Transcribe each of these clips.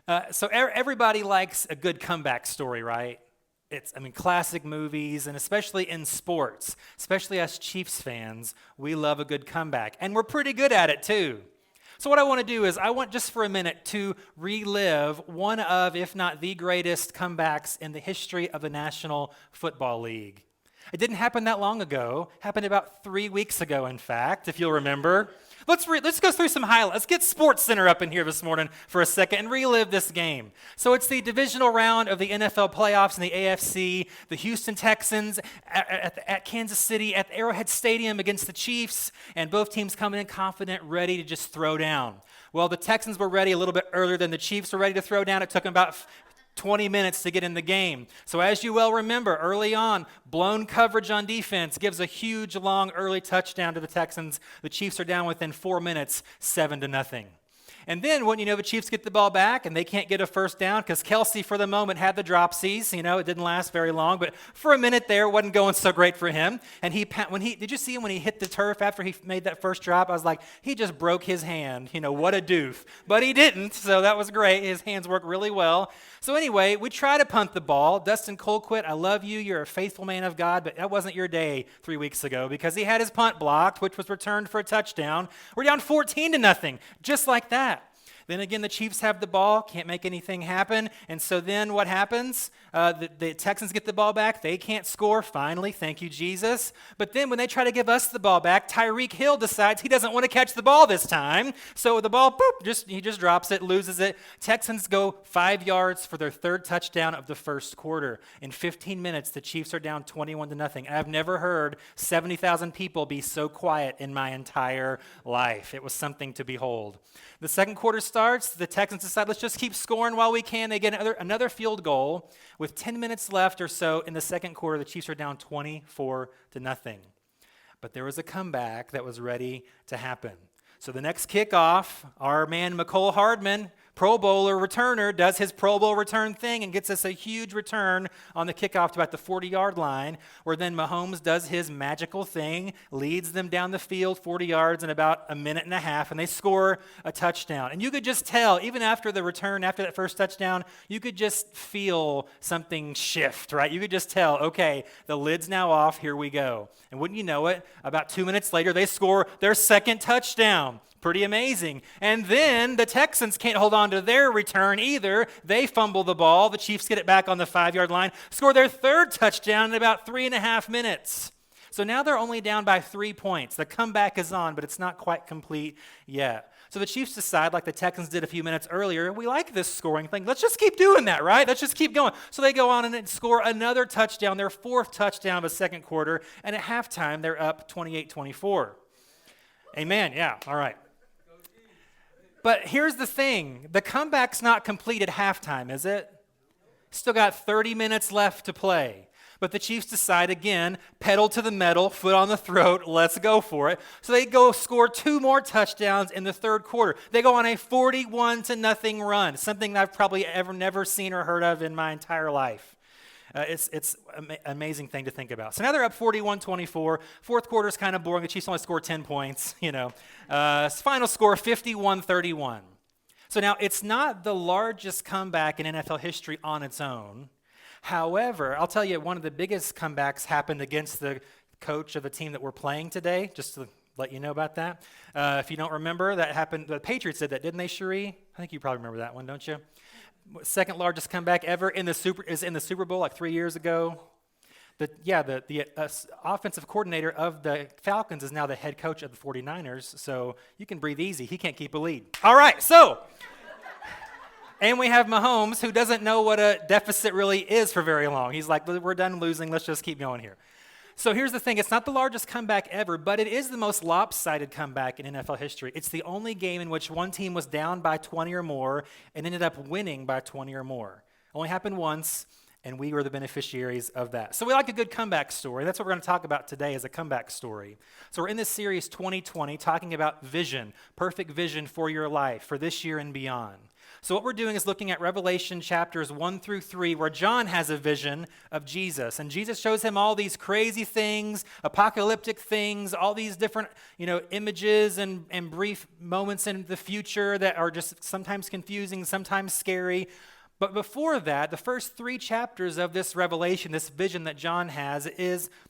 Everybody likes a good comeback story, right? Classic movies, and especially in sports, especially us Chiefs fans, we love a good comeback, and we're pretty good at it too. So what I want to do is I want just for a minute to relive one of, if not the greatest comebacks in the history of the National Football League. It didn't happen that long ago. Happened about 3 weeks ago, in fact, if you'll remember. Let's go through some highlights. Let's get Sports Center up in here this morning for a second and relive this game. So it's the divisional round of the NFL playoffs in the AFC. The Houston Texans at Kansas City at the Arrowhead Stadium against the Chiefs, and both teams coming in confident, ready to just throw down. Well, the Texans were ready a little bit earlier than the Chiefs were ready to throw down. It took them about 20 minutes to get in the game. So as you well remember, early on, blown coverage on defense gives a huge, long, early touchdown to the Texans. The Chiefs are down within 4 minutes, 7-0. And then, when you know, the Chiefs get the ball back and they can't get a first down because Kelsey, for the moment, had the dropsies. It didn't last very long, but for a minute there, it wasn't going so great for him. And did you see him when he hit the turf after he made that first drop? I was like, he just broke his hand. What a doof. But he didn't, so that was great. His hands worked really well. So anyway, we try to punt the ball. Dustin Colquitt, I love you. You're a faithful man of God, but that wasn't your day 3 weeks ago because he had his punt blocked, which was returned for a touchdown. We're down 14-0, just like that. Then again, the Chiefs have the ball, can't make anything happen. And so then what happens? The Texans get the ball back. They can't score, finally. Thank you, Jesus. But then when they try to give us the ball back, Tyreek Hill decides he doesn't want to catch the ball this time. So the ball, he just drops it, loses it. Texans go 5 yards for their third touchdown of the first quarter. In 15 minutes, the Chiefs are down 21-0. I've never heard 70,000 people be so quiet in my entire life. It was something to behold. The second quarter starts. The Texans decide, let's just keep scoring while we can. They get another field goal. With 10 minutes left or so in the second quarter, the Chiefs are down 24-0. But there was a comeback that was ready to happen. So the next kickoff, our man McCole Hardman, Pro Bowler returner, does his Pro Bowl return thing and gets us a huge return on the kickoff to about the 40-yard line, where then Mahomes does his magical thing, leads them down the field 40 yards in about a minute and a half, and they score a touchdown. And you could just tell, even after the return, after that first touchdown, you could just feel something shift, right? You could just tell, okay, the lid's now off, here we go. And wouldn't you know it, about 2 minutes later, they score their second touchdown. Pretty amazing. And then the Texans can't hold on to their return either. They fumble the ball. The Chiefs get it back on the 5-yard line, score their third touchdown in about 3.5 minutes. So now they're only down by 3 points. The comeback is on, but it's not quite complete yet. So the Chiefs decide, like the Texans did a few minutes earlier, we like this scoring thing. Let's just keep doing that, right? Let's just keep going. So they go on and score another touchdown, their fourth touchdown of the second quarter, and at halftime, they're up 28-24. Amen. Yeah, all right. But here's the thing. The comeback's not complete at halftime, is it? Still got 30 minutes left to play. But the Chiefs decide again, pedal to the metal, foot on the throat, let's go for it. So they go score 2 more touchdowns in the third quarter. They go on a 41-0 run, something I've probably never seen or heard of in my entire life. It's an amazing thing to think about. So now they're up 41-24. Fourth quarter is kind of boring. The Chiefs only scored 10 points, Final score, 51-31. So now it's not the largest comeback in NFL history on its own. However, I'll tell you, one of the biggest comebacks happened against the coach of the team that we're playing today, just to let you know about that. If you don't remember, that happened. The Patriots did that, didn't they, Cherie? I think you probably remember that one, don't you? Second largest comeback ever in the Super Bowl like 3 years ago. The offensive coordinator of the Falcons is now the head coach of the 49ers, so you can breathe easy. He can't keep a lead. All right, so, and we have Mahomes, who doesn't know what a deficit really is for very long. He's like, we're done losing, let's just keep going here. So here's the thing, it's not the largest comeback ever, but it is the most lopsided comeback in NFL history. It's the only game in which one team was down by 20 or more and ended up winning by 20 or more. Only happened once, and we were the beneficiaries of that. So we like a good comeback story. That's what we're going to talk about today, is a comeback story. So we're in this series 2020 talking about vision, perfect vision for your life, for this year and beyond. So what we're doing is looking at Revelation chapters 1 through 3, where John has a vision of Jesus. And Jesus shows him all these crazy things, apocalyptic things, all these different, images and brief moments in the future that are just sometimes confusing, sometimes scary. But before that, the first 3 chapters of this revelation, this vision that John has,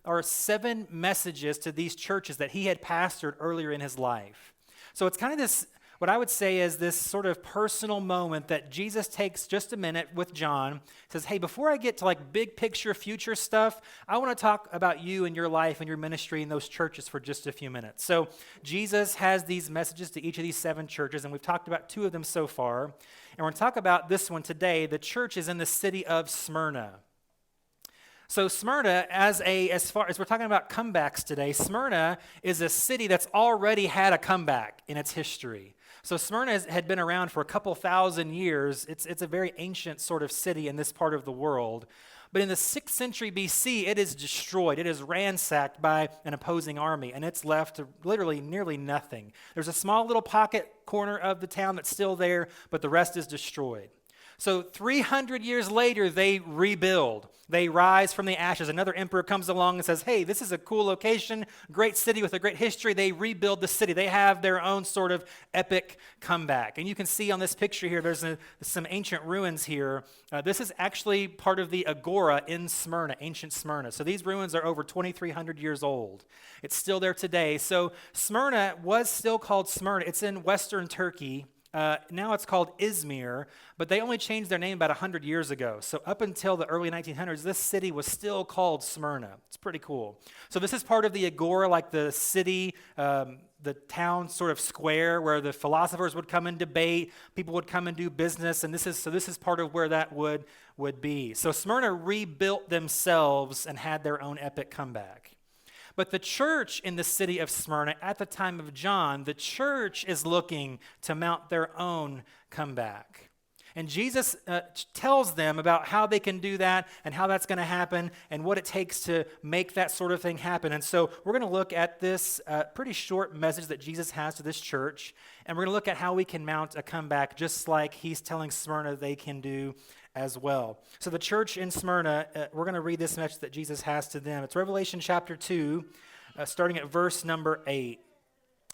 are 7 messages to these churches that he had pastored earlier in his life. So it's kind of this, what I would say is this sort of personal moment that Jesus takes just a minute with John, says, hey, before I get to like big picture future stuff, I want to talk about you and your life and your ministry in those churches for just a few minutes. So Jesus has these messages to each of these 7 churches, and we've talked about 2 of them so far. And we're going to talk about this one today. The church is in the city of Smyrna. So Smyrna, as far as we're talking about comebacks today, Smyrna is a city that's already had a comeback in its history. So Smyrna had been around for a couple thousand years. It's a very ancient sort of city in this part of the world. But in the 6th century BC, it is destroyed. It is ransacked by an opposing army, and it's left to literally nearly nothing. There's a small little pocket corner of the town that's still there, but the rest is destroyed. So 300 years later, they rebuild. They rise from the ashes. Another emperor comes along and says, hey, this is a cool location, great city with a great history. They rebuild the city. They have their own sort of epic comeback. And you can see on this picture here, there's some ancient ruins here. This is actually part of the Agora in Smyrna, ancient Smyrna. So these ruins are over 2,300 years old. It's still there today. So Smyrna was still called Smyrna. It's in western Turkey. Now it's called Izmir, but they only changed their name about 100 years ago. So up until the early 1900s, this city was still called Smyrna. It's pretty cool. So this is part of the Agora, like the city, the town sort of square where the philosophers would come and debate, people would come and do business, and this is part of where that would be. So Smyrna rebuilt themselves and had their own epic comeback. But the church in the city of Smyrna at the time of John, the church is looking to mount their own comeback. And Jesus tells them about how they can do that and how that's going to happen and what it takes to make that sort of thing happen. And so we're going to look at this pretty short message that Jesus has to this church, and we're going to look at how we can mount a comeback just like he's telling Smyrna they can do as well. So the church in Smyrna, we're going to read this message that Jesus has to them. It's Revelation chapter 2, starting at verse number 8.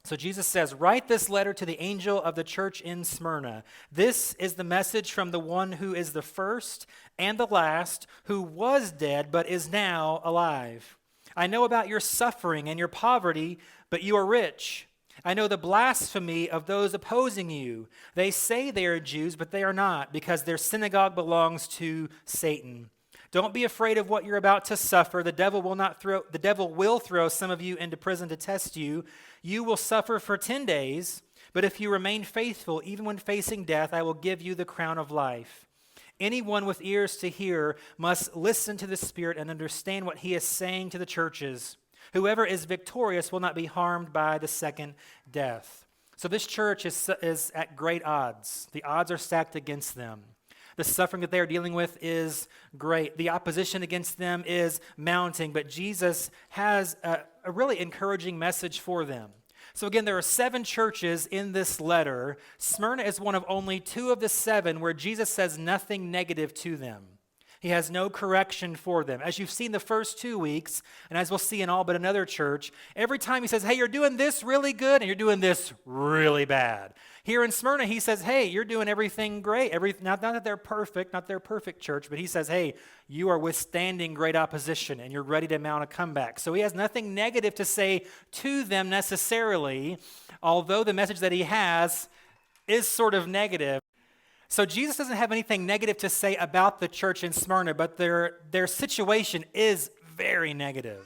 So Jesus says, write this letter to the angel of the church in Smyrna. This is the message from the one who is the first and the last, who was dead but is now alive. I know about your suffering and your poverty, but you are rich. I know the blasphemy of those opposing you. They say they are Jews, but they are not, because their synagogue belongs to Satan. Don't be afraid of what you're about to suffer. The devil will throw some of you into prison to test you. You will suffer for 10 days, but if you remain faithful, even when facing death, I will give you the crown of life. Anyone with ears to hear must listen to the Spirit and understand what he is saying to the churches. Whoever is victorious will not be harmed by the second death. So this church is at great odds. The odds are stacked against them. The suffering that they are dealing with is great. The opposition against them is mounting, but Jesus has a really encouraging message for them. So again, there are 7 churches in this letter. Smyrna is one of only 2 of the 7 where Jesus says nothing negative to them. He has no correction for them. As you've seen the first 2 weeks, and as we'll see in all but another church, every time he says, hey, you're doing this really good, and you're doing this really bad. Here in Smyrna, he says, hey, you're doing everything great. Not that they're perfect, not their perfect church, but he says, hey, you are withstanding great opposition, and you're ready to mount a comeback. So he has nothing negative to say to them necessarily, although the message that he has is sort of negative. So Jesus doesn't have anything negative to say about the church in Smyrna, but their situation is very negative.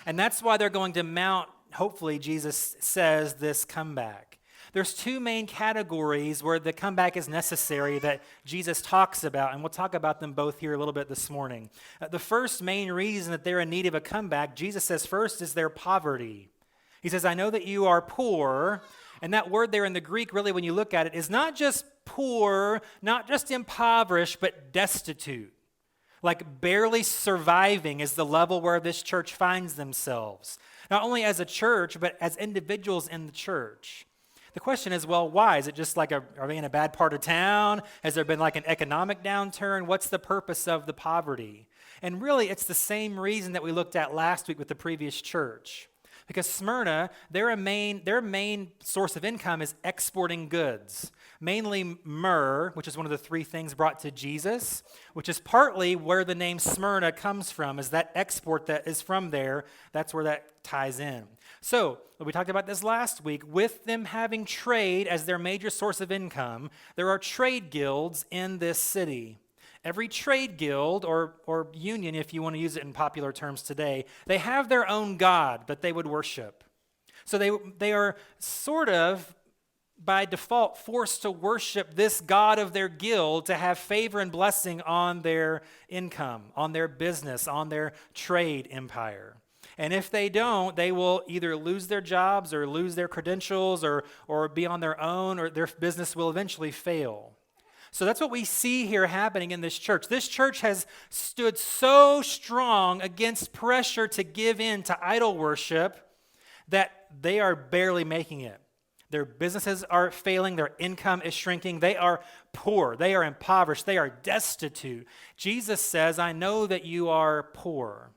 And that's why they're going to mount, hopefully, Jesus says, this comeback. There's 2 main categories where the comeback is necessary that Jesus talks about, and we'll talk about them both here a little bit this morning. The first main reason that they're in need of a comeback, Jesus says first, is their poverty. He says, I know that you are poor. And that word there in the Greek, really, when you look at it, is not just poor, not just impoverished, but destitute. Like barely surviving is the level where this church finds themselves. Not only as a church, but as individuals in the church. The question is, well, why? Is it just like, are they in a bad part of town? Has there been like an economic downturn? What's the purpose of the poverty? And really, it's the same reason that we looked at last week with the previous church. Because Smyrna, their main source of income is exporting goods, mainly myrrh, which is one of the three things brought to Jesus, which is partly where the name Smyrna comes from, is that export that is from there. That's where that ties in. So, we talked about this last week. With them having trade as their major source of income, there are trade guilds in this city. Every trade guild or union, if you want to use it in popular terms today, they have their own god that they would worship. So they are sort of, by default, forced to worship this god of their guild to have favor and blessing on their income, on their business, on their trade empire. And if they don't, they will either lose their jobs or lose their credentials or be on their own, or their business will eventually fail. So that's what we see here happening in this church. This church has stood so strong against pressure to give in to idol worship that they are barely making it. Their businesses are failing. Their income is shrinking. They are poor. They are impoverished. They are destitute. Jesus says, I know that you are poor.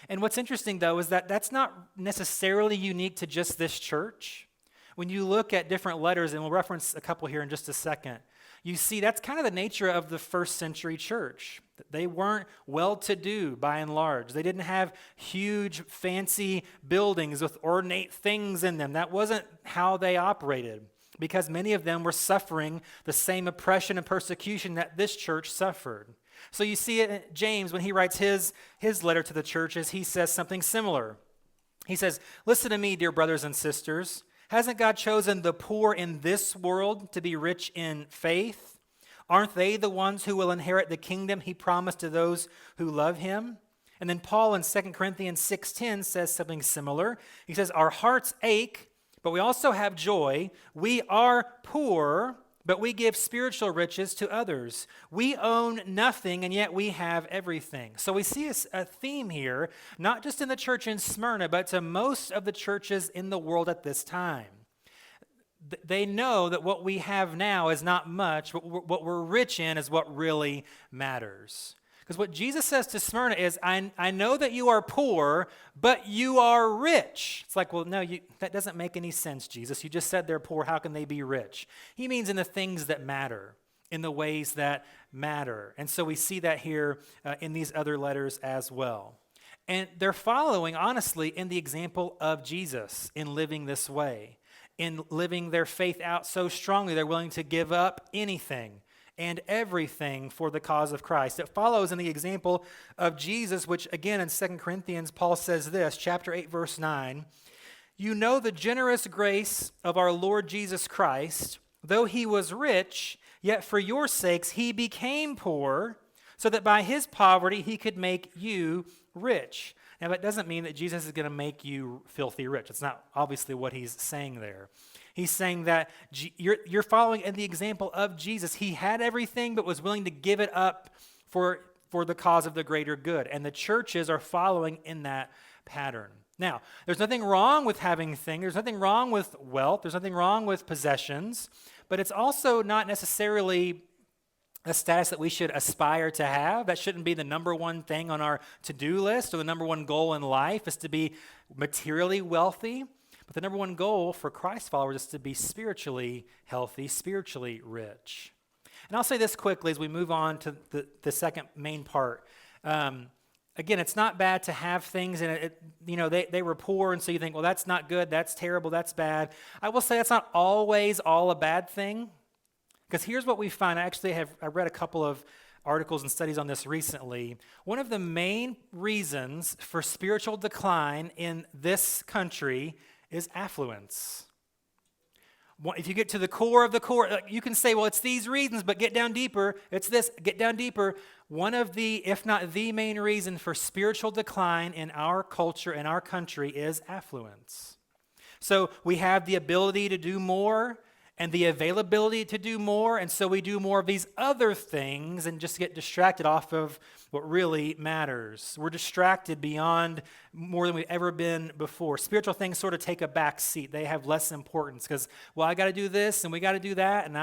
And what's interesting, though, is that that's not necessarily unique to just this church. When you look at different letters, and we'll reference a couple here in just a second, you see that's kind of the nature of the first century church. They weren't well-to-do by and large. They didn't have huge, fancy buildings with ornate things in them. That wasn't how they operated, because many of them were suffering the same oppression and persecution that this church suffered. So you see it in James when he writes his letter to the churches, he says something similar. He says, listen to me, dear brothers and sisters. Hasn't God chosen the poor in this world to be rich in faith? Aren't they the ones who will inherit the kingdom he promised to those who love him? And then Paul in 2 Corinthians 6:10 says something similar. He says, our hearts ache, but we also have joy. We are poor, but we give spiritual riches to others. We own nothing, and yet we have everything. So we see a theme here, not just in the church in Smyrna, but to most of the churches in the world at this time. They know that what we have now is not much, but what we're rich in is what really matters. Because what Jesus says to Smyrna is, I know that you are poor, but you are rich. It's like, well, no, that doesn't make any sense, Jesus. You just said they're poor. How can they be rich? He means in the things that matter, in the ways that matter. And so we see that here in these other letters as well. And they're following, honestly, in the example of Jesus in living this way, in living their faith out so strongly they're willing to give up anything and everything for the cause of Christ. It follows in the example of Jesus, which again in 2 Corinthians, Paul says this, chapter 8, verse 9, you know the generous grace of our Lord Jesus Christ, though he was rich, yet for your sakes he became poor, so that by his poverty he could make you rich. Now that doesn't mean that Jesus is going to make you filthy rich. It's not obviously what he's saying there. He's saying that you're following in the example of Jesus. He had everything but was willing to give it up for the cause of the greater good. And the churches are following in that pattern. Now, there's nothing wrong with having things. There's nothing wrong with wealth. There's nothing wrong with possessions. But it's also not necessarily a status that we should aspire to have. That shouldn't be the number one thing on our to-do list, or the number one goal in life is to be materially wealthy. But the number one goal for Christ followers is to be spiritually healthy, spiritually rich. And I'll say this quickly as we move on to the second main part. Again, it's not bad to have things, and they were poor, and so you think, well, that's not good, that's terrible, that's bad. I will say that's not always all a bad thing, because here's what we find. I read a couple of articles and studies on this recently. One of the main reasons for spiritual decline in this country is affluence. If you get to the core of the core, you can say, well, it's these reasons, but get down deeper. It's this, get down deeper. One of the, if not the main reason for spiritual decline in our culture, in our country, is affluence. So we have the ability to do more, and the availability to do more, and so we do more of these other things and just get distracted off of what really matters. We're distracted beyond more than we've ever been before. Spiritual things sort of take a back seat. They have less importance because, well, I got to do this and we got to do that, and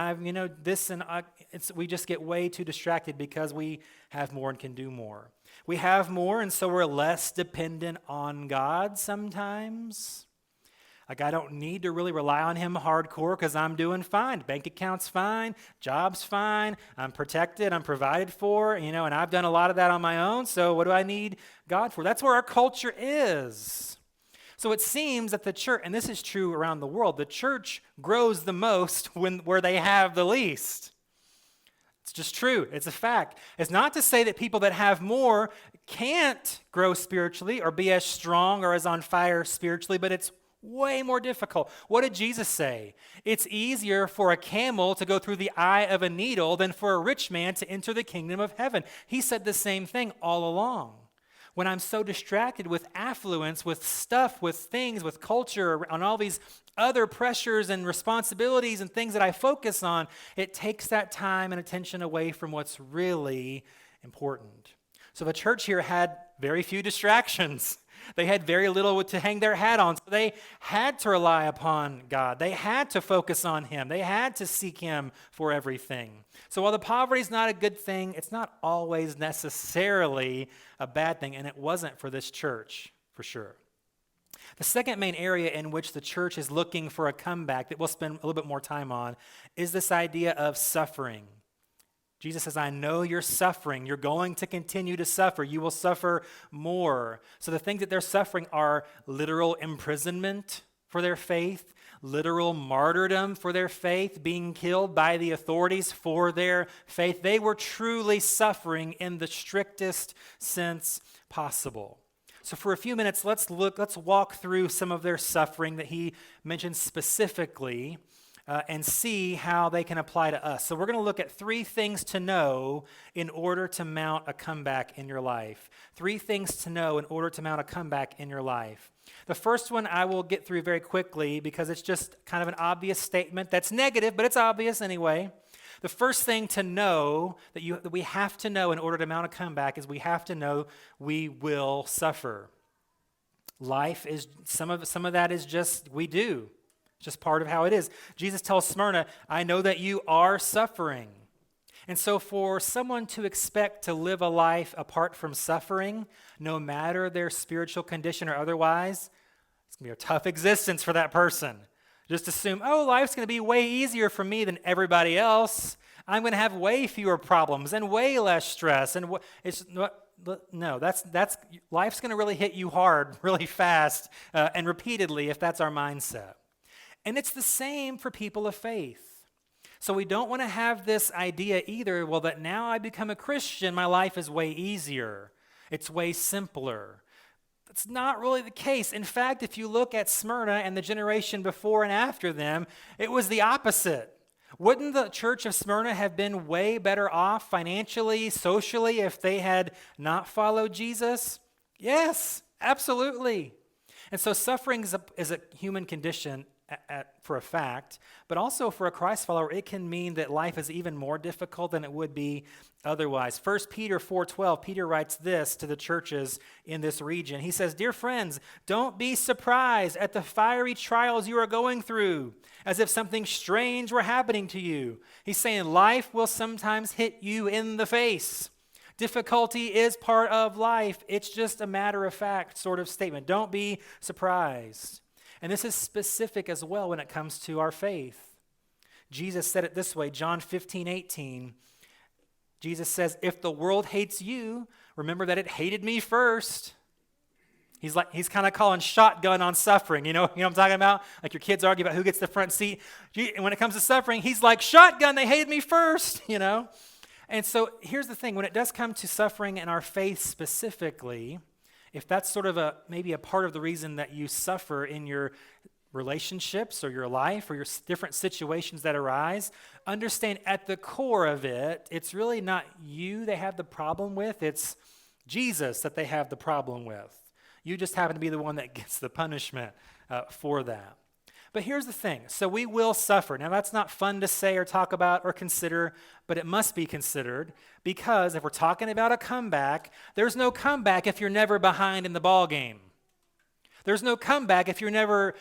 we just get way too distracted because we have more and can do more. We have more, and so we're less dependent on God sometimes. Like, I don't need to really rely on him hardcore because I'm doing fine. Bank account's fine. Job's fine. I'm protected. I'm provided for, and I've done a lot of that on my own, so what do I need God for? That's where our culture is. So it seems that the church, and this is true around the world, the church grows the most where they have the least. It's just true. It's a fact. It's not to say that people that have more can't grow spiritually or be as strong or as on fire spiritually, but it's way more difficult. What did Jesus say? It's easier for a camel to go through the eye of a needle than for a rich man to enter the kingdom of heaven. He said the same thing all along. When I'm so distracted with affluence, with stuff, with things, with culture, on all these other pressures and responsibilities and things that I focus on, it takes that time and attention away from what's really important. So the church here had very few distractions. They had very little to hang their hat on. So they had to rely upon God. They had to focus on him. They had to seek him for everything. So while the poverty is not a good thing, it's not always necessarily a bad thing, and it wasn't for this church, for sure. The second main area in which the church is looking for a comeback that we'll spend a little bit more time on is this idea of suffering. Jesus says, I know you're suffering. You're going to continue to suffer. You will suffer more. So the things that they're suffering are literal imprisonment for their faith, literal martyrdom for their faith, being killed by the authorities for their faith. They were truly suffering in the strictest sense possible. So for a few minutes, let's walk through some of their suffering that he mentions specifically and see how they can apply to us. So we're going to look at 3 things to know in order to mount a comeback in your life. 3 things to know in order to mount a comeback in your life. The first one I will get through very quickly because it's just kind of an obvious statement that's negative, but it's obvious anyway. The first thing to know that we have to know in order to mount a comeback is we have to know we will suffer. Life is, some of that is just we do. It's just part of how it is. Jesus tells Smyrna, I know that you are suffering. And so for someone to expect to live a life apart from suffering, no matter their spiritual condition or otherwise, it's going to be a tough existence for that person. Just assume, life's going to be way easier for me than everybody else. I'm going to have way fewer problems and way less stress. And that's life's going to really hit you hard, really fast, and repeatedly if that's our mindset. And it's the same for people of faith. So we don't want to have this idea either, that now I become a Christian, my life is way easier. It's way simpler. That's not really the case. In fact, if you look at Smyrna and the generation before and after them, it was the opposite. Wouldn't the church of Smyrna have been way better off financially, socially, if they had not followed Jesus? Yes, absolutely. And so suffering is a human condition for a fact, but also for a Christ follower, it can mean that life is even more difficult than it would be otherwise. 1 Peter 4:12, Peter writes this to the churches in this region. He says, Dear friends, don't be surprised at the fiery trials you are going through, as if something strange were happening to you. He's saying life will sometimes hit you in the face. Difficulty is part of life. It's just a matter of fact sort of statement. Don't be surprised. And this is specific as well when it comes to our faith. Jesus said it this way, John 15:18. Jesus says, if the world hates you, remember that it hated me first. He's kind of calling shotgun on suffering. You know what I'm talking about? Like your kids argue about who gets the front seat. And when it comes to suffering, he's like, shotgun, they hated me first, And so here's the thing. When it does come to suffering and our faith specifically, if that's sort of maybe a part of the reason that you suffer in your relationships or your life or your different situations that arise, understand at the core of it, it's really not you they have the problem with, it's Jesus that they have the problem with. You just happen to be the one that gets the punishment for that. But here's the thing. So we will suffer. Now, that's not fun to say or talk about or consider, but it must be considered because if we're talking about a comeback, there's no comeback if you're never behind in the ball game. There's no comeback if you're never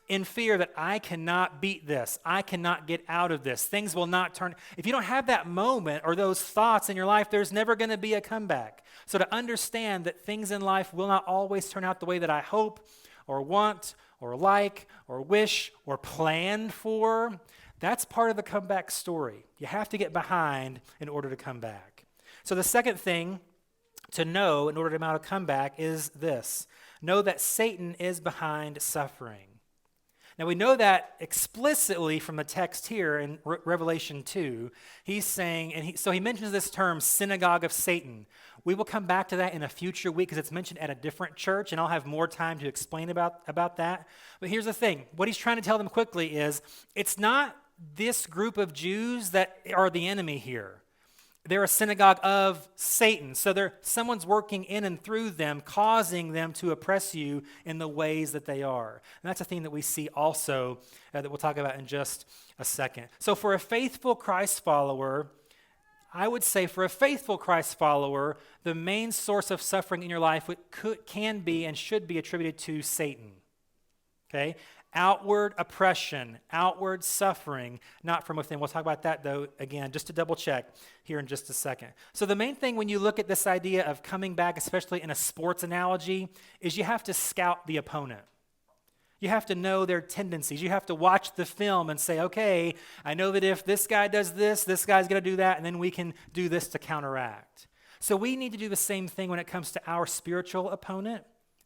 in fear that I cannot beat this. I cannot get out of this. Things will not turn. If you don't have that moment or those thoughts in your life, there's never going to be a comeback. So to understand that things in life will not always turn out the way that I hope or want or like or wish or planned for, that's part of the comeback story. You have to get behind in order to come back. So the second thing to know in order to mount a comeback is this. Know that Satan is behind suffering. Now we know that explicitly from the text here in Revelation 2. He's saying, so he mentions this term, synagogue of Satan. We will come back to that in a future week because it's mentioned at a different church, and I'll have more time to explain about that. But here's the thing. What he's trying to tell them quickly is it's not this group of Jews that are the enemy here. They're a synagogue of Satan. So someone's working in and through them, causing them to oppress you in the ways that they are. And that's a theme that we see also that we'll talk about in just a second. So for a faithful Christ follower, I would say for a faithful Christ follower, the main source of suffering in your life can be and should be attributed to Satan. Okay? Outward oppression, outward suffering, not from within. We'll talk about that, though, again, just to double check here in just a second. So the main thing when you look at this idea of coming back, especially in a sports analogy, is you have to scout the opponent. You have to know their tendencies. You have to watch the film and say, okay, I know that if this guy does this guy's going to do that, and then we can do this to counteract. So we need to do the same thing when it comes to our spiritual opponent.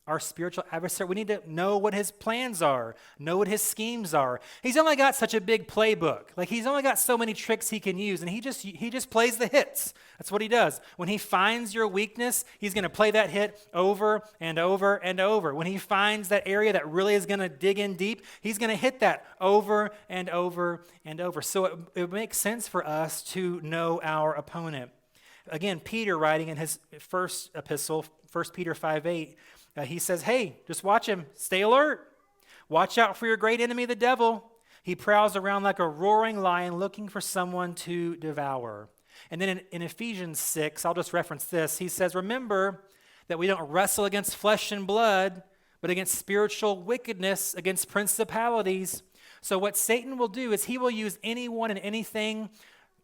Our spiritual adversary, we need to know what his plans are, know what his schemes are. He's only got such a big playbook. Like he's only got so many tricks he can use, and he just plays the hits. That's what he does. When he finds your weakness, he's going to play that hit over and over and over. When he finds that area that really is going to dig in deep, he's going to hit that over and over and over. So it makes sense for us to know our opponent. Again, Peter writing in his first epistle, 1 Peter 5:8, he says, hey, just watch him. Stay alert. Watch out for your great enemy, the devil. He prowls around like a roaring lion looking for someone to devour. And then in Ephesians 6, I'll just reference this. He says, remember that we don't wrestle against flesh and blood, but against spiritual wickedness, against principalities. So what Satan will do is he will use anyone and anything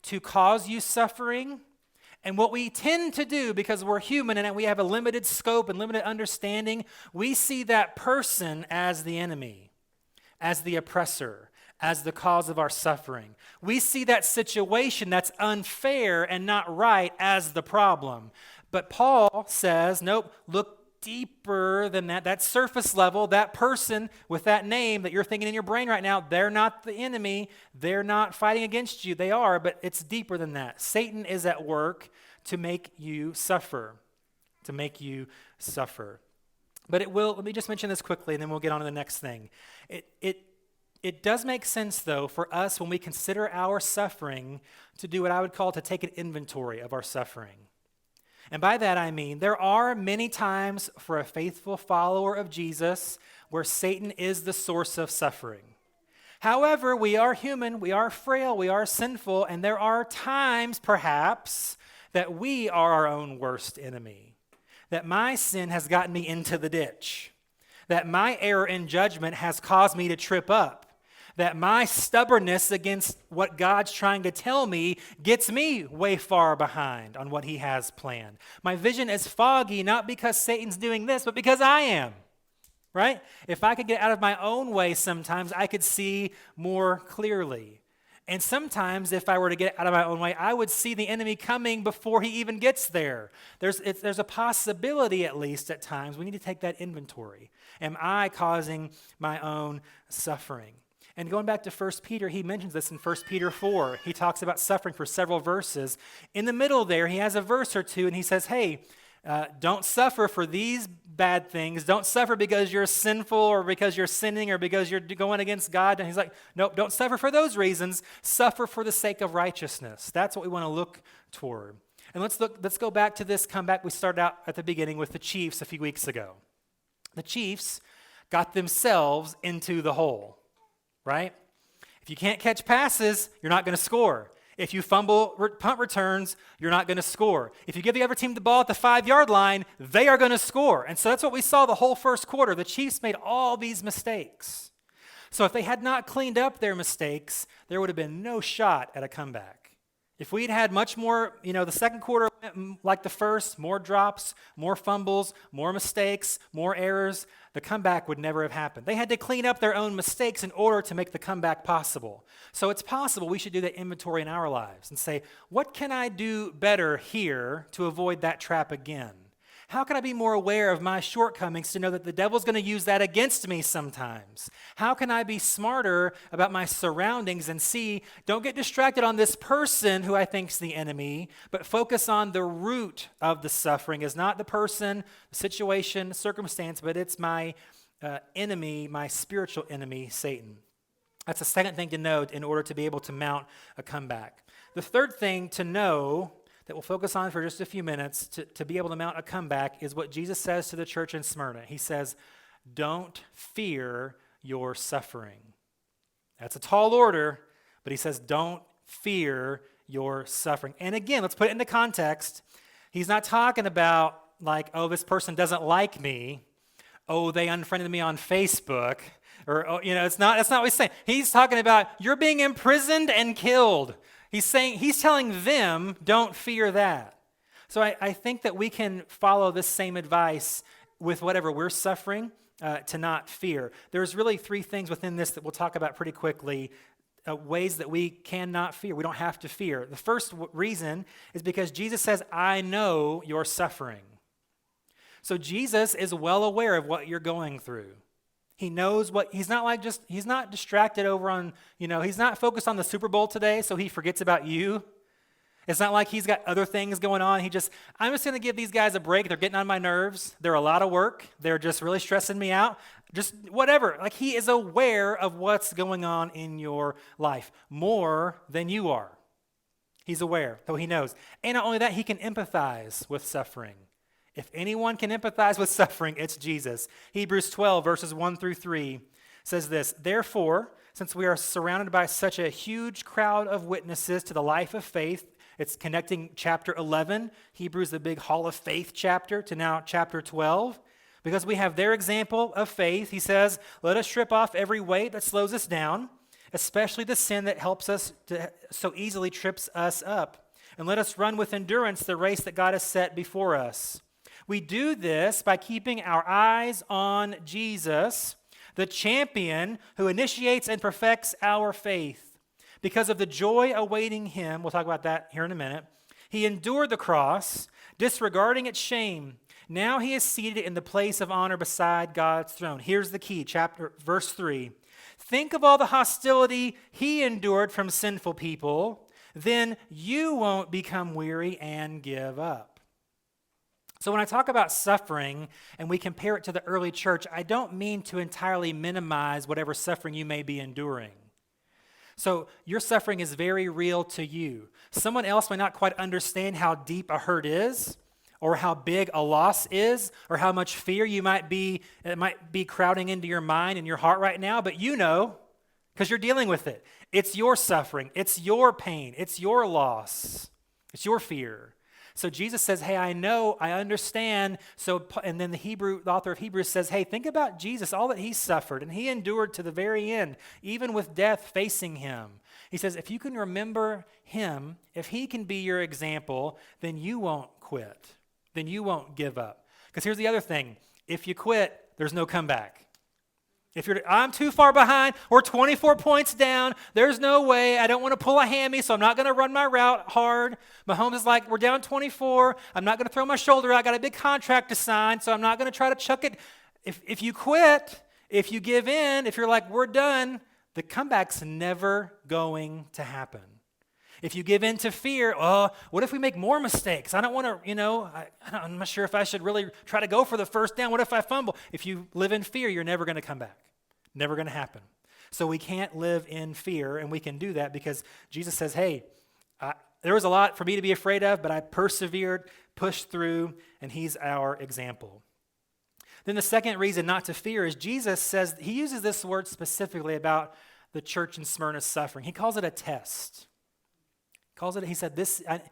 to cause you suffering. And what we tend to do, because we're human and we have a limited scope and limited understanding, we see that person as the enemy, as the oppressor, as the cause of our suffering. We see that situation that's unfair and not right as the problem. But Paul says, nope, look deeper than that. That surface level, that person with that name that you're thinking in your brain right now, they're not the enemy. They're not fighting against you. They are, but it's deeper than that. Satan is at work to make you suffer, to make you suffer. But it will, let me just mention this quickly and then we'll get on to the next thing. It does make sense, though, for us when we consider our suffering to do what I would call to take an inventory of our suffering. And by that I mean there are many times for a faithful follower of Jesus where Satan is the source of suffering. However, we are human, we are frail, we are sinful, and there are times perhaps that we are our own worst enemy, that my sin has gotten me into the ditch, that my error in judgment has caused me to trip up, that my stubbornness against what God's trying to tell me gets me way far behind on what he has planned. My vision is foggy, not because Satan's doing this, but because I am, right? If I could get out of my own way sometimes, I could see more clearly. And sometimes if I were to get out of my own way, I would see the enemy coming before he even gets there. There's a possibility, at least at times, we need to take that inventory. Am I causing my own suffering? And going back to 1 Peter, he mentions this in 1 Peter 4. He talks about suffering for several verses. In the middle there, he has a verse or two, and he says, hey, don't suffer for these bad things. Don't suffer because you're sinful or because you're sinning or because you're going against God. And he's like, nope, don't suffer for those reasons. Suffer for the sake of righteousness. That's what we want to look toward. And let's go back to this comeback we started out at the beginning with the Chiefs a few weeks ago. The Chiefs got themselves into the hole. right? If you can't catch passes, you're not going to score. If you fumble punt returns, you're not going to score. If you give the other team the ball at the 5-yard line, they are going to score. And so that's what we saw the whole first quarter. The Chiefs made all these mistakes. So if they had not cleaned up their mistakes, there would have been no shot at a comeback. If we'd had much more, the second quarter went like the first, more drops, more fumbles, more mistakes, more errors, the comeback would never have happened. They had to clean up their own mistakes in order to make the comeback possible. So it's possible we should do that inventory in our lives and say, what can I do better here to avoid that trap again? How can I be more aware of my shortcomings to know that the devil's going to use that against me sometimes? How can I be smarter about my surroundings and see, don't get distracted on this person who I think's the enemy, but focus on the root of the suffering is not the person, the situation, circumstance, but it's my enemy, my spiritual enemy, Satan. That's the second thing to know in order to be able to mount a comeback. The third thing to know that we'll focus on for just a few minutes to be able to mount a comeback is what Jesus says to the church in Smyrna. He says, don't fear your suffering. That's a tall order, but he says, don't fear your suffering. And again, let's put it into context. He's not talking about like, oh, this person doesn't like me. Oh, they unfriended me on Facebook. Or, that's not what he's saying. He's talking about you're being imprisoned and killed. He's telling them, don't fear that. So I think that we can follow this same advice with whatever we're suffering to not fear. There's really 3 things within this that we'll talk about pretty quickly, ways that we cannot fear. We don't have to fear. The first reason is because Jesus says, I know you're suffering. So Jesus is well aware of what you're going through. He knows he's not distracted over on, he's not focused on the Super Bowl today, so he forgets about you. It's not like he's got other things going on. I'm just going to give these guys a break. They're getting on my nerves. They're a lot of work. They're just really stressing me out. Just whatever. Like he is aware of what's going on in your life more than you are. He's aware, though he knows. And not only that, he can empathize with suffering. If anyone can empathize with suffering, it's Jesus. Hebrews 12, verses 1 through 3 says this, therefore, since we are surrounded by such a huge crowd of witnesses to the life of faith, it's connecting chapter 11, Hebrews, the big Hall of Faith chapter, to now chapter 12. Because we have their example of faith, he says, let us strip off every weight that slows us down, especially the sin that helps us so easily trips us up. And let us run with endurance the race that God has set before us. We do this by keeping our eyes on Jesus, the champion who initiates and perfects our faith. Because of the joy awaiting him, we'll talk about that here in a minute, he endured the cross, disregarding its shame. Now he is seated in the place of honor beside God's throne. Here's the key, verse 3. Think of all the hostility he endured from sinful people, then you won't become weary and give up. So when I talk about suffering and we compare it to the early church, I don't mean to entirely minimize whatever suffering you may be enduring. So your suffering is very real to you. Someone else may not quite understand how deep a hurt is, or how big a loss is, or how much fear it might be crowding into your mind and your heart right now, but you know, because you're dealing with it. It's your suffering, it's your pain, it's your loss, it's your fear. So Jesus says, hey, I know, I understand. And then the author of Hebrews says, hey, think about Jesus, all that he suffered, and he endured to the very end, even with death facing him. He says, if you can remember him, if he can be your example, then you won't quit. Then you won't give up. Because here's the other thing. If you quit, there's no comeback. If I'm too far behind, or 24 points down, there's no way. I don't want to pull a hammy, so I'm not going to run my route hard. Mahomes is like, we're down 24. I'm not going to throw my shoulder out. I got a big contract to sign, so I'm not going to try to chuck it. If you quit, if you give in, if you're like, we're done, the comeback's never going to happen. If you give in to fear, what if we make more mistakes? I don't want to, I'm not sure if I should really try to go for the first down. What if I fumble? If you live in fear, you're never going to come back. Never going to happen. So we can't live in fear, and we can do that because Jesus says, hey, there was a lot for me to be afraid of, but I persevered, pushed through, and he's our example. Then the second reason not to fear is Jesus says, he uses this word specifically about the church in Smyrna's suffering. He calls it a test. He said,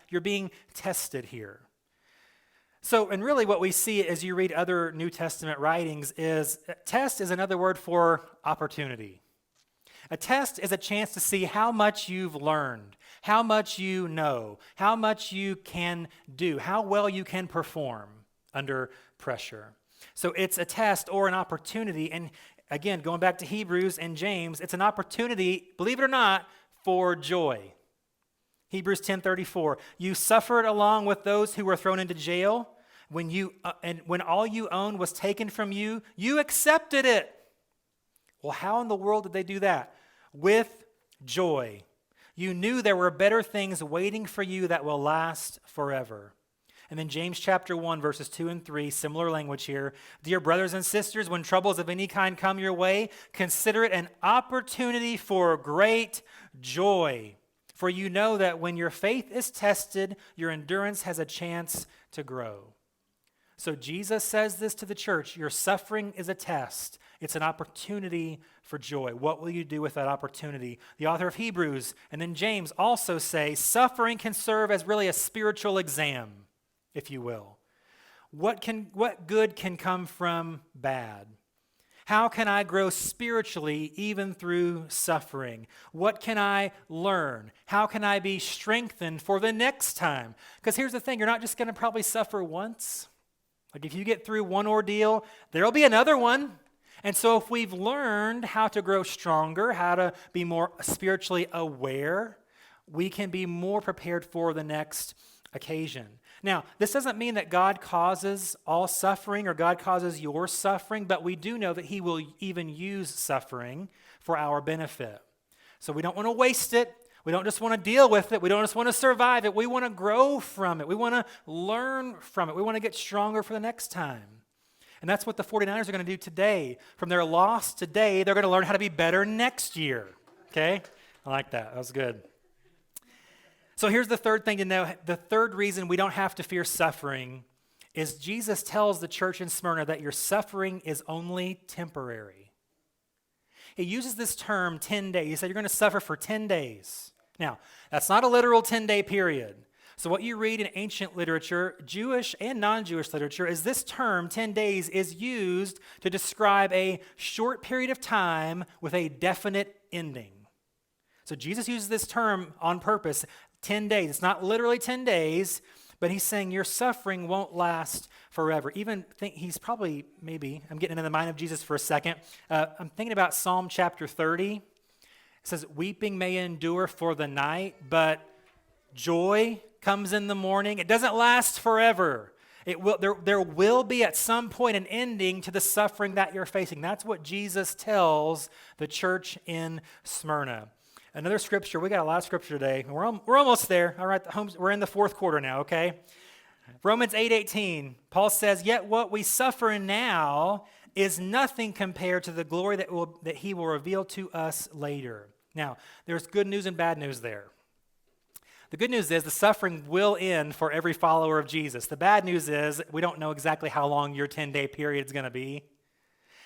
you're being tested here. So, and really what we see as you read other New Testament writings is, test is another word for opportunity. A test is a chance to see how much you've learned, how much you know, how much you can do, how well you can perform under pressure. So it's a test or an opportunity. And again, going back to Hebrews and James, it's an opportunity, believe it or not, for joy. Hebrews 10:34, you suffered along with those who were thrown into jail. When all you owned was taken from you, you accepted it. Well, how in the world did they do that? With joy. You knew there were better things waiting for you that will last forever. And then James chapter 1, verses 2 and 3, similar language here. Dear brothers and sisters, when troubles of any kind come your way, consider it an opportunity for great joy. For you know that when your faith is tested, your endurance has a chance to grow. So Jesus says this to the church, your suffering is a test. It's an opportunity for joy. What will you do with that opportunity? The author of Hebrews and then James also say suffering can serve as really a spiritual exam, if you will. What good can come from bad? How can I grow spiritually even through suffering? What can I learn? How can I be strengthened for the next time? Because here's the thing, you're not just going to probably suffer once. Like if you get through one ordeal, there'll be another one. And so if we've learned how to grow stronger, how to be more spiritually aware, we can be more prepared for the next occasion. Now, this doesn't mean that God causes all suffering or God causes your suffering, but we do know that he will even use suffering for our benefit. So we don't want to waste it. We don't just want to deal with it. We don't just want to survive it. We want to grow from it. We want to learn from it. We want to get stronger for the next time. And that's what the 49ers are going to do today. From their loss today, they're going to learn how to be better next year. Okay? I like that. That was good. So here's the third thing to know. The third reason we don't have to fear suffering is Jesus tells the church in Smyrna that your suffering is only temporary. He uses this term 10 days. He said you're going to suffer for 10 days. Now, that's not a literal 10-day period. So what you read in ancient literature, Jewish and non-Jewish literature, is this term, 10 days, is used to describe a short period of time with a definite ending. So Jesus uses this term on purpose, 10 days. It's not literally 10 days, but he's saying your suffering won't last forever. He's probably, maybe, I'm getting into the mind of Jesus for a second. I'm thinking about Psalm chapter 30. It says, weeping may endure for the night, but joy comes in the morning. It doesn't last forever. There will be at some point an ending to the suffering that you're facing. That's what Jesus tells the church in Smyrna. Another scripture, we got a lot of scripture today. We're almost there. All right, we're in the fourth quarter now, okay? Romans 8:18, Paul says, yet what we suffer now is nothing compared to the glory that he will reveal to us later. Now, there's good news and bad news there. The good news is the suffering will end for every follower of Jesus. The bad news is we don't know exactly how long your 10-day period is going to be.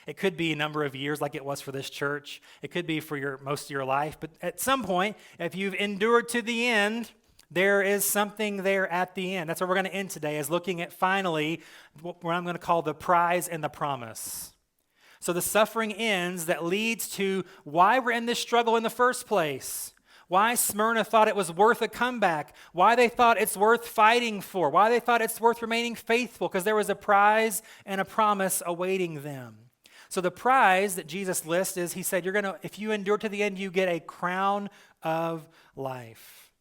It could be a number of years like it was for this church. It could be for most of your life. But at some point, if you've endured to the end, there is something there at the end. That's where we're going to end today, is looking at finally what I'm going to call the prize and the promise. So the suffering ends that leads to why we're in this struggle in the first place. Why Smyrna thought it was worth a comeback. Why they thought it's worth fighting for. Why they thought it's worth remaining faithful, because there was a prize and a promise awaiting them. So the prize that Jesus lists is, he said, if you endure to the end, you get a crown of life.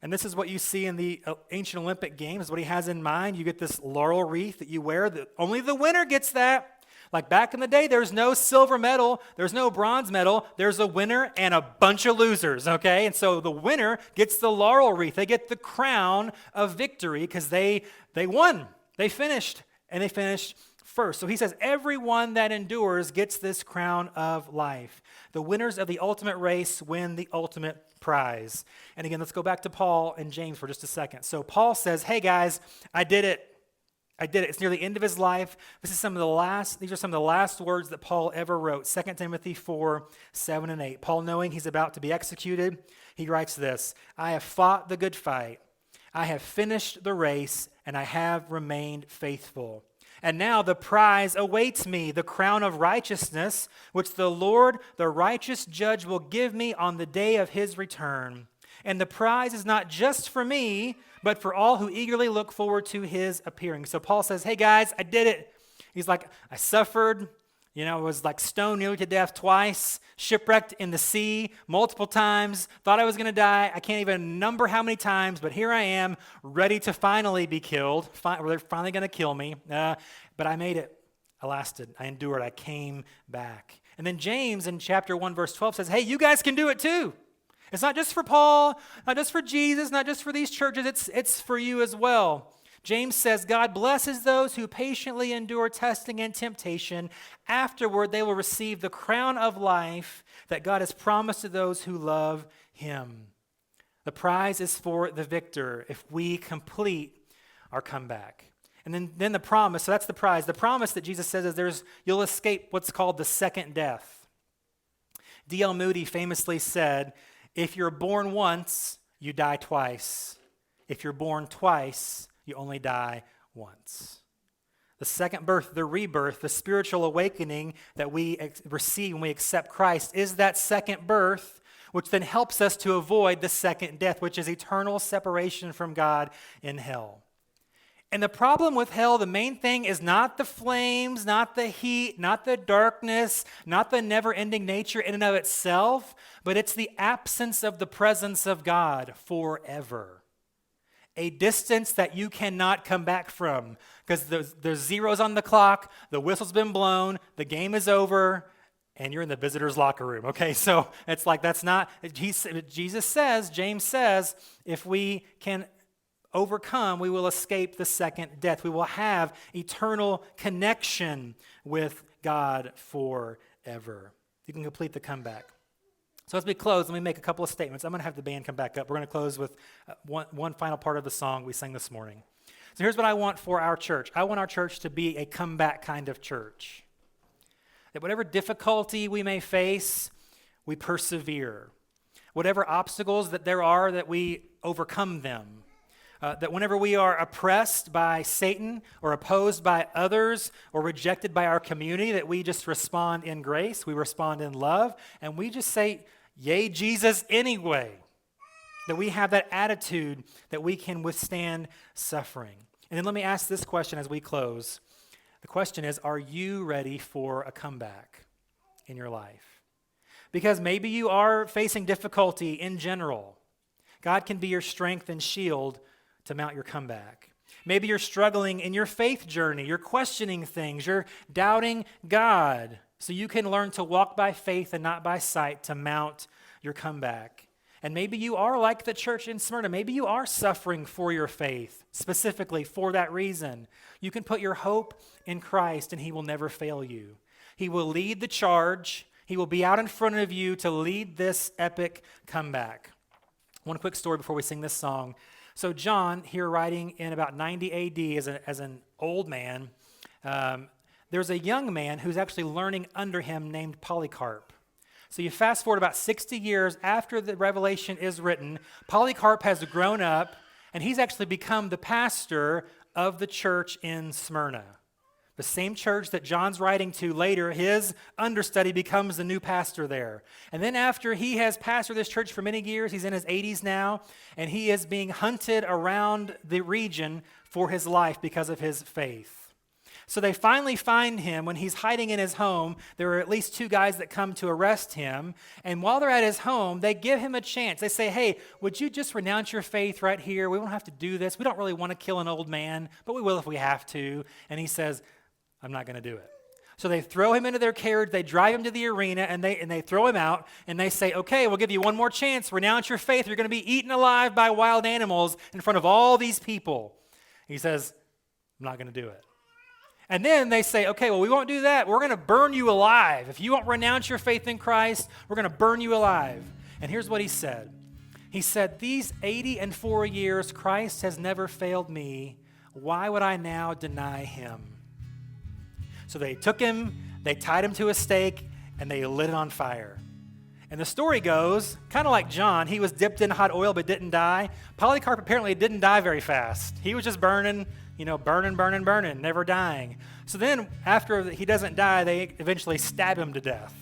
And this is what you see in the ancient Olympic Games, what he has in mind. You get this laurel wreath that you wear. Only the winner gets that. Like back in the day, there's no silver medal, there's no bronze medal, there's a winner and a bunch of losers, okay? And so the winner gets the laurel wreath. They get the crown of victory because they won. They finished, and they finished first. So he says, everyone that endures gets this crown of life. The winners of the ultimate race win the ultimate prize. And again, let's go back to Paul and James for just a second. So Paul says, hey guys, I did it. I did it. It's near the end of his life. These are some of the last words that Paul ever wrote. 2 Timothy 4, 7 and 8. Paul, knowing he's about to be executed, he writes this, I have fought the good fight. I have finished the race, and I have remained faithful. And now the prize awaits me, the crown of righteousness, which the Lord, the righteous judge, will give me on the day of his return. And the prize is not just for me, but for all who eagerly look forward to his appearing. So Paul says, hey guys, I did it. He's like, I suffered, was like stoned nearly to death twice, shipwrecked in the sea multiple times, thought I was going to die. I can't even number how many times, but here I am, ready to finally be killed. They're finally going to kill me. But I made it. I lasted. I endured. I came back. And then James in chapter 1, verse 12 says, hey, you guys can do it too. It's not just for Paul, not just for Jesus, not just for these churches, it's for you as well. James says, God blesses those who patiently endure testing and temptation. Afterward, they will receive the crown of life that God has promised to those who love him. The prize is for the victor if we complete our comeback. And then the promise, so that's the prize. The promise that Jesus says is you'll escape what's called the second death. D.L. Moody famously said, if you're born once, you die twice. If you're born twice, you only die once. The second birth, the rebirth, the spiritual awakening that we receive when we accept Christ is that second birth, which then helps us to avoid the second death, which is eternal separation from God in hell. And the problem with hell, the main thing is not the flames, not the heat, not the darkness, not the never-ending nature in and of itself, but it's the absence of the presence of God forever. A distance that you cannot come back from because there's zeros on the clock, the whistle's been blown, the game is over, and you're in the visitor's locker room. Okay, so it's like that's not, Jesus says, James says, if we can overcome, we will escape the second death. We will have eternal connection with God forever. You can complete the comeback. So as we close, let me make a couple of statements. I'm going to have the band come back up. We're going to close with one final part of the song we sang this morning. So here's what I want for our church. I want our church to be a comeback kind of church. That whatever difficulty we may face, we persevere. Whatever obstacles that there are, that we overcome them. That whenever we are oppressed by Satan or opposed by others or rejected by our community, that we just respond in grace, we respond in love, and we just say, yay, Jesus, anyway. That we have that attitude that we can withstand suffering. And then let me ask this question as we close. The question is, are you ready for a comeback in your life? Because maybe you are facing difficulty in general. God can be your strength and shield to mount your comeback. Maybe you're struggling in your faith journey. You're questioning things. You're doubting God. So you can learn to walk by faith and not by sight to mount your comeback. And maybe you are like the church in Smyrna. Maybe you are suffering for your faith, specifically for that reason. You can put your hope in Christ and he will never fail you. He will lead the charge. He will be out in front of you to lead this epic comeback. One quick story before we sing this song. So John, here writing in about 90 AD as an old man, there's a young man who's actually learning under him named Polycarp. So you fast forward about 60 years after the Revelation is written, Polycarp has grown up, and he's actually become the pastor of the church in Smyrna. The same church that John's writing to later, his understudy becomes the new pastor there. And then after he has pastored this church for many years, he's in his 80s now, and he is being hunted around the region for his life because of his faith. So they finally find him when he's hiding in his home. There are at least two guys that come to arrest him. And while they're at his home, they give him a chance. They say, hey, would you just renounce your faith right here? We don't have to do this. We don't really want to kill an old man, but we will if we have to. And he says, I'm not going to do it. So they throw him into their carriage, they drive him to the arena, and they throw him out, and they say, okay, we'll give you one more chance. Renounce your faith. You're going to be eaten alive by wild animals in front of all these people. He says, I'm not going to do it. And then they say, okay, well, we won't do that. We're going to burn you alive. If you won't renounce your faith in Christ, we're going to burn you alive. And here's what he said. He said, these 84 years, Christ has never failed me why would I now deny him? So they took him, they tied him to a stake, and they lit it on fire. And the story goes, kind of like John, he was dipped in hot oil but didn't die. Polycarp apparently didn't die very fast. He was just burning, burning, never dying. So then after he doesn't die, they eventually stab him to death.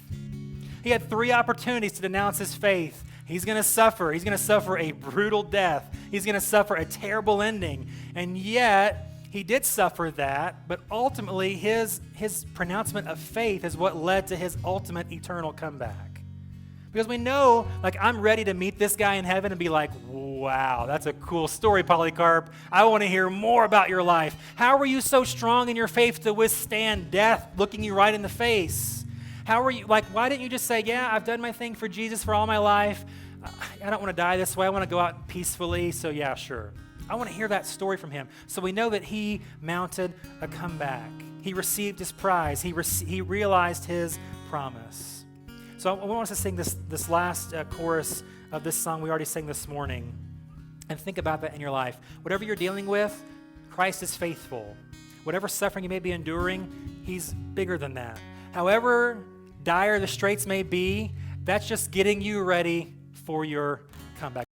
He had 3 opportunities to denounce his faith. He's going to suffer. He's going to suffer a brutal death. He's going to suffer a terrible ending. And yet, he did suffer that, but ultimately his pronouncement of faith is what led to his ultimate eternal comeback. Because we know, I'm ready to meet this guy in heaven and be like, wow, that's a cool story, Polycarp. I want to hear more about your life. How were you so strong in your faith to withstand death looking you right in the face? How were you, why didn't you just say, yeah, I've done my thing for Jesus for all my life. I don't want to die this way. I want to go out peacefully, so yeah, sure. I want to hear that story from him. So we know that he mounted a comeback. He received his prize. He realized his promise. So I want us to sing this last chorus of this song we already sang this morning. And think about that in your life. Whatever you're dealing with, Christ is faithful. Whatever suffering you may be enduring, he's bigger than that. However dire the straits may be, that's just getting you ready for your comeback.